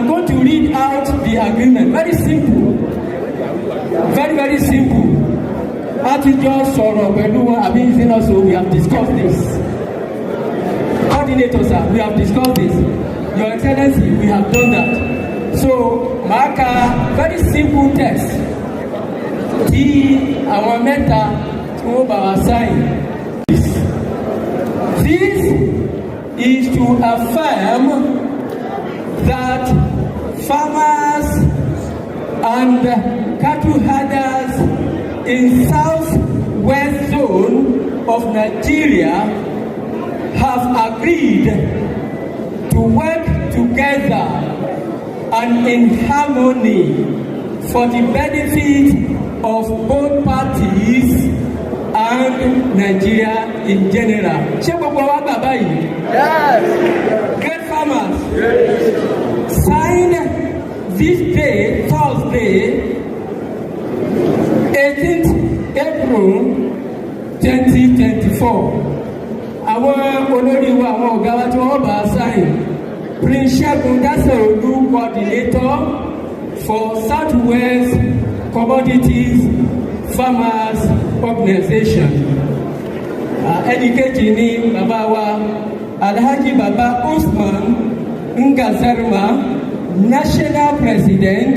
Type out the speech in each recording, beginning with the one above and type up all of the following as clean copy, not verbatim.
I'm going to read out the agreement. Very simple. Very, very simple. Attijọ́ sọ̀rọ̀ pẹ̀lú Abinzin also, we have discussed this. Coordinators, sir, we have discussed this. Your Excellency, we have done that. So, Maka, very simple text. Tí àwọn mẹ́ta tí wọ́n bá wa sign. This is to affirm that farmers and cattle herders in southwest zone of Nigeria have agreed to work together and in harmony for the benefit of both parties and Nigeria in general. Ṣé gbogbo wa gbà báyìí? Yes. Great farmers. Yes. Sign this day, Thursday, 18th April 2024. Àwọn olórí wa, àwọn ọ̀gá wa tí wọ́n bá sign. Prince Segun Daseolu, coordinator for Southwest Commodities Farmers Organization. Ẹnìkejì ni bàbá wa Alhaji Baba Usman Ngazarma, National President,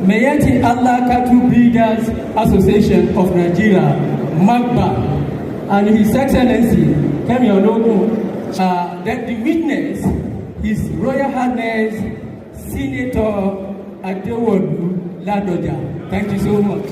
Meyeti Allah Cattle Breeders Association of Nigeria, MAGBA, and His Excellency Kemi Onogun. Then the witness is Royal Highness Senator Adewolu Ladoja. Thank you so much.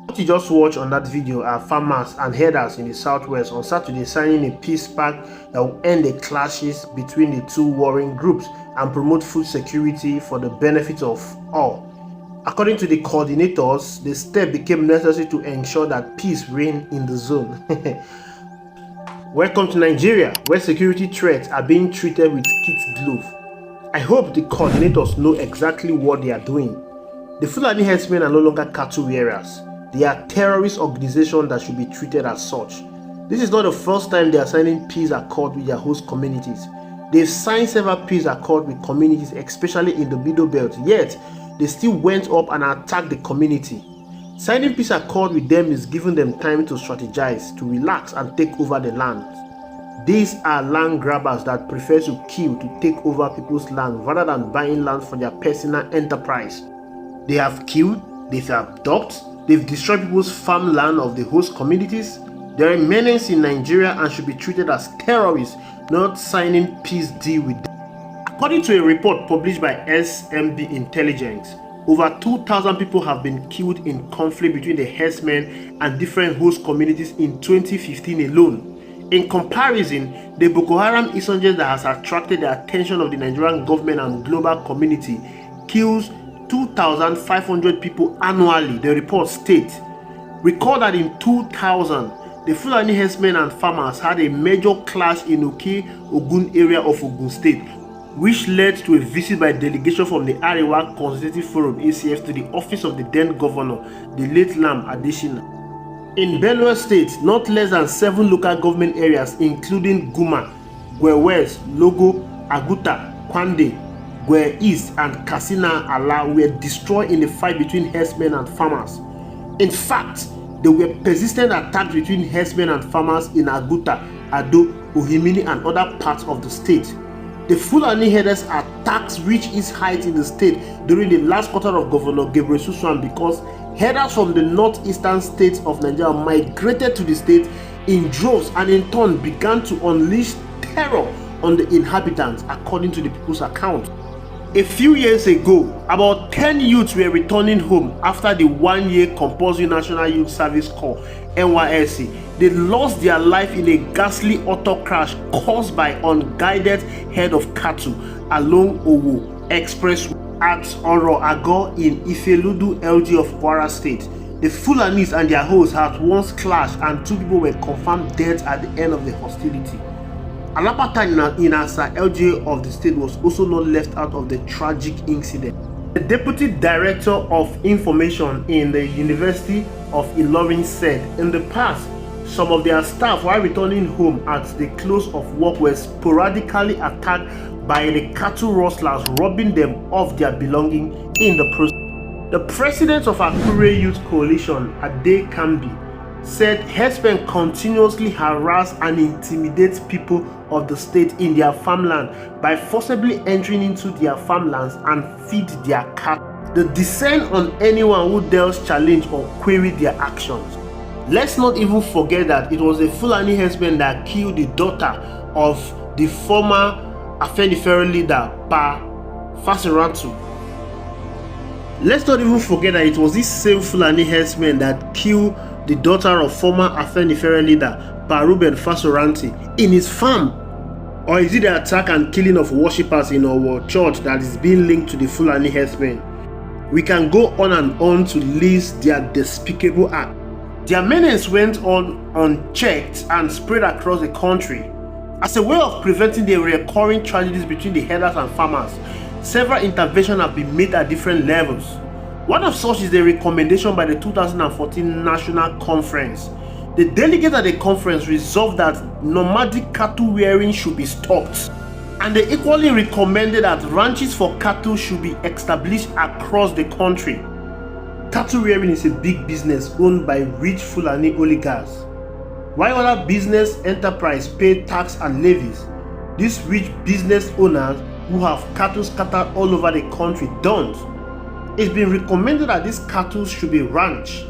What you just watched on that video are farmers and herders in the southwest on Saturday signing a peace pact that will end the clashes between the two warring groups and promote food security for the benefit of all. According to the coordinators, the step became necessary to ensure that peace reigned in the zone. Welcome to Nigeria, where security threats are being treated with kid glove. I hope the coordinators know exactly what they are doing. The Fulani herdsmen are no longer cattle wearers. They are a terrorist organization that should be treated as such. This is not the first time they are signing peace accord with their host communities. They've signed several peace accords with communities, especially in the Middle Belt, yet they still went up and attacked the community. Signing peace accord with them is giving them time to strategize, to relax and take over the land. These are land grabbers that prefer to kill to take over people's land rather than buying land for their personal enterprise. They have killed, they've abducted, they've destroyed people's farmland of the host communities. They are a menace in Nigeria and should be treated as terrorists, not signing peace deal with them. According to a report published by SMB Intelligence, over 2,000 people have been killed in conflict between the herdsmen and different host communities in 2015 alone. In comparison, the Boko Haram insurgents that has attracted the attention of the Nigerian government and global community kills 2,500 people annually, the report states. Recall that in 2000, the Fulani herdsmen and farmers had a major clash in Oke Ogun area of Ogun State, which led to a visit by a delegation from the Arewa Consultative Forum ACF to the office of the then governor, the late Lam Adesina. In Benue State, not less than 7 local government areas, including Guma, Gwe West, Logo, Aguta, Kwande, Gwe East, and Katsina Ala were destroyed in the fight between herdsmen and farmers. In fact, there were persistent attacks between herdsmen and farmers in Aguta, Ado, Ohimini, and other parts of the state. The Fulani herders' attacks reached its height in the state during the last quarter of Governor Gabriel Suswan because herders from the northeastern states of Nigeria migrated to the state in droves and in turn began to unleash terror on the inhabitants, according to the people's account. A few years ago, about 10 youths were returning home after the 1-year compulsory National Youth Service Corps (NYSC). They lost their life in a ghastly auto crash caused by unguided herd of cattle along Owo Express at Oro Agor in Ifeludu LG of Kwara State. The Fulanis and their hosts had once clashed and 2 people were confirmed dead at the end of the hostility. Alapata in Asa LGA of the state was also not left out of the tragic incident. The Deputy Director of Information in the University of Ilorin said in the past, some of their staff, while returning home at the close of work, were sporadically attacked by the cattle rustlers, robbing them of their belongings in the process. The president of Akure Youth Coalition, Ade Kambi, said herdsmen continuously harass and intimidate people of the state in their farmland by forcibly entering into their farmlands and feed their cattle. They descend on anyone who dares challenge or query their actions. Let's not even forget that it was a Fulani herdsman that killed the daughter of the former Afenifere leader, Pa Fasirantu. Let's not even forget that it was this same Fulani herdsman that killed the daughter of former Afenifere leader, Pa Ruben Fasoranti, in his farm. Or is it the attack and killing of worshippers in our church that is being linked to the Fulani herdsmen? We can go on and on to list their despicable act. Their menace went on unchecked and spread across the country. As a way of preventing the recurring tragedies between the herders and farmers, several interventions have been made at different levels. One of such is the recommendation by the 2014 National Conference. The delegates at the conference resolved that nomadic cattle rearing should be stopped, and they equally recommended that ranches for cattle should be established across the country. Cattle rearing is a big business owned by rich Fulani oligarchs. While other business enterprises pay tax and levies, these rich business owners who have cattle scattered all over the country don't. It's been recommended that these cattle should be ranched.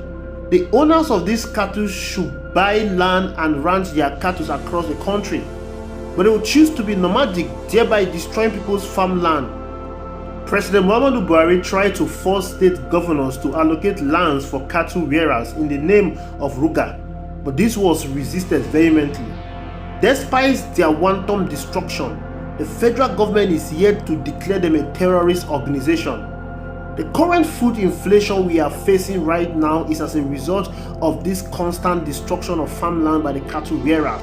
The owners of these cattle should buy land and ranch their cattle across the country, but they will choose to be nomadic, thereby destroying people's farmland. President Muhammadu Buhari tried to force state governors to allocate lands for cattle rearers in the name of Ruga, but this was resisted vehemently. Despite their wanton destruction, the federal government is yet to declare them a terrorist organization. The current food inflation we are facing right now is as a result of this constant destruction of farmland by the cattle rearers.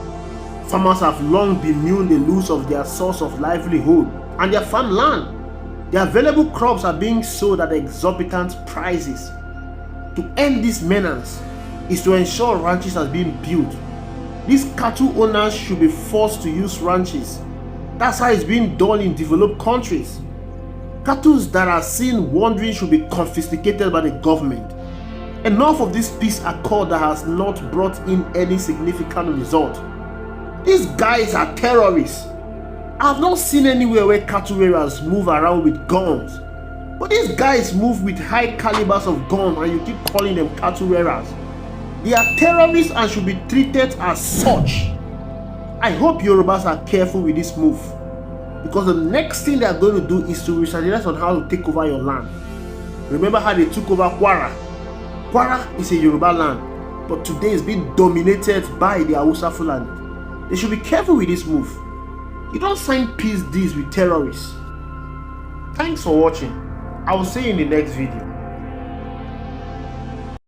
Farmers have long bemoaned the loss of their source of livelihood and their farmland. The available crops are being sold at exorbitant prices. To end this menace is to ensure ranches are being built. These cattle owners should be forced to use ranches. That's how it's being done in developed countries. Cattle that are seen wandering should be confiscated by the government. Enough of this peace accord that has not brought in any significant result. These guys are terrorists. I have not seen anywhere where cattle rearers move around with guns. But these guys move with high calibers of guns and you keep calling them cattle rearers. They are terrorists and should be treated as such. I hope Yorubas are careful with this move, because the next thing they are going to do is to re-strategize on how to take over your land. Remember how they took over Kwara? Kwara is a Yoruba land, but today it's being dominated by the Hausa Fulani. They should be careful with this move. You don't sign peace deals with terrorists. Thanks for watching. I will see you in the next video.